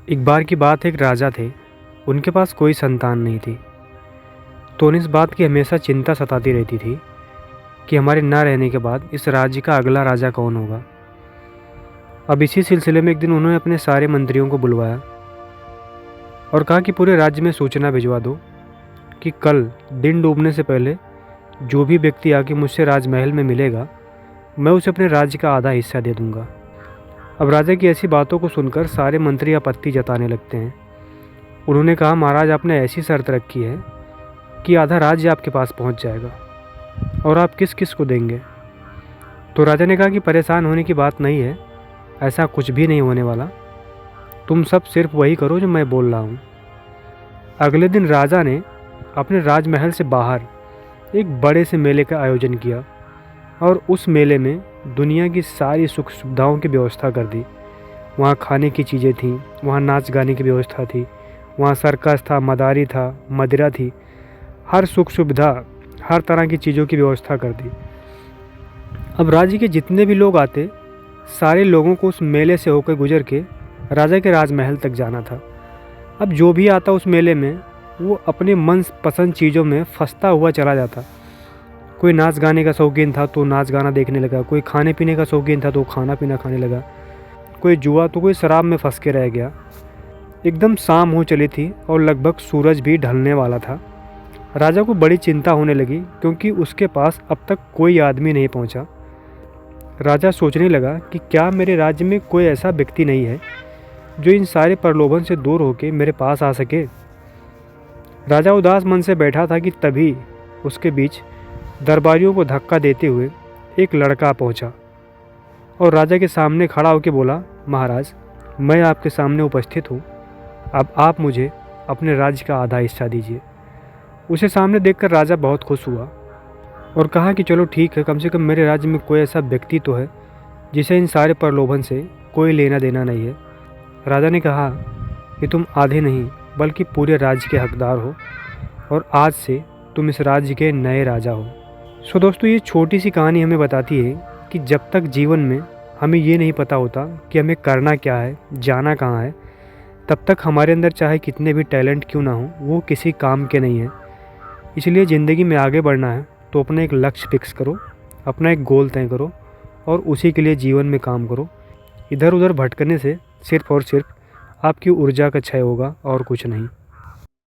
एक बार की बात है, एक राजा थे। उनके पास कोई संतान नहीं थी। तो उन्हें इस बात की हमेशा चिंता सताती रहती थी कि हमारे ना रहने के बाद इस राज्य का अगला राजा कौन होगा। अब इसी सिलसिले में एक दिन उन्होंने अपने सारे मंत्रियों को बुलवाया और कहा कि पूरे राज्य में सूचना भिजवा दो कि कल दिन डूबने से पहले जो भी व्यक्ति आके मुझसे राजमहल में मिलेगा, मैं उसे अपने राज्य का आधा हिस्सा दे दूंगा। अब राजा की ऐसी बातों को सुनकर सारे मंत्री आपत्ति जताने लगते हैं। उन्होंने कहा, महाराज, आपने ऐसी शर्त रखी है कि आधा राज्य आपके पास पहुंच जाएगा और आप किस किस को देंगे। तो राजा ने कहा कि परेशान होने की बात नहीं है, ऐसा कुछ भी नहीं होने वाला। तुम सब सिर्फ वही करो जो मैं बोल रहा हूँ। अगले दिन राजा ने अपने राजमहल से बाहर एक बड़े से मेले का आयोजन किया और उस मेले में दुनिया की सारी सुख सुविधाओं की व्यवस्था कर दी। वहाँ खाने की चीज़ें थीं, वहाँ नाच गाने की व्यवस्था थी, वहाँ सर्कस था, मदारी था, मदिरा थी। हर सुख सुविधा, हर तरह की चीज़ों की व्यवस्था कर दी। अब राज्य के जितने भी लोग आते, सारे लोगों को उस मेले से होकर गुजर के राजा के राजमहल तक जाना था। अब जो भी आता उस मेले में वो अपने मन पसंद चीज़ों में फंसता हुआ चला जाता। कोई नाच गाने का शौकीन था तो नाच गाना देखने लगा, कोई खाने पीने का शौकीन था तो खाना पीना खाने लगा, कोई जुआ तो कोई शराब में फंस के रह गया। एकदम शाम हो चली थी और लगभग सूरज भी ढलने वाला था। राजा को बड़ी चिंता होने लगी क्योंकि उसके पास अब तक कोई आदमी नहीं पहुंचा। राजा सोचने लगा कि क्या मेरे राज्य में कोई ऐसा व्यक्ति नहीं है जो इन सारे प्रलोभन से दूर होकर मेरे पास आ सके। राजा उदास मन से बैठा था कि तभी उसके बीच दरबारियों को धक्का देते हुए एक लड़का पहुंचा और राजा के सामने खड़ा होकर बोला, महाराज, मैं आपके सामने उपस्थित हूँ। अब आप मुझे अपने राज्य का आधा हिस्सा दीजिए। उसे सामने देखकर राजा बहुत खुश हुआ और कहा कि चलो ठीक है, कम से कम मेरे राज्य में कोई ऐसा व्यक्ति तो है जिसे इन सारे प्रलोभन से कोई लेना देना नहीं है। राजा ने कहा कि तुम आधे नहीं बल्कि पूरे राज्य के हकदार हो और आज से तुम इस राज्य के नए राजा हो। सो दोस्तों, ये छोटी सी कहानी हमें बताती है कि जब तक जीवन में हमें ये नहीं पता होता कि हमें करना क्या है, जाना कहाँ है, तब तक हमारे अंदर चाहे कितने भी टैलेंट क्यों ना हो, वो किसी काम के नहीं है। इसलिए ज़िंदगी में आगे बढ़ना है तो अपना एक लक्ष्य फिक्स करो, अपना एक गोल तय करो और उसी के लिए जीवन में काम करो। इधर उधर भटकने से सिर्फ़ और सिर्फ आपकी ऊर्जा का क्षय होगा और कुछ नहीं।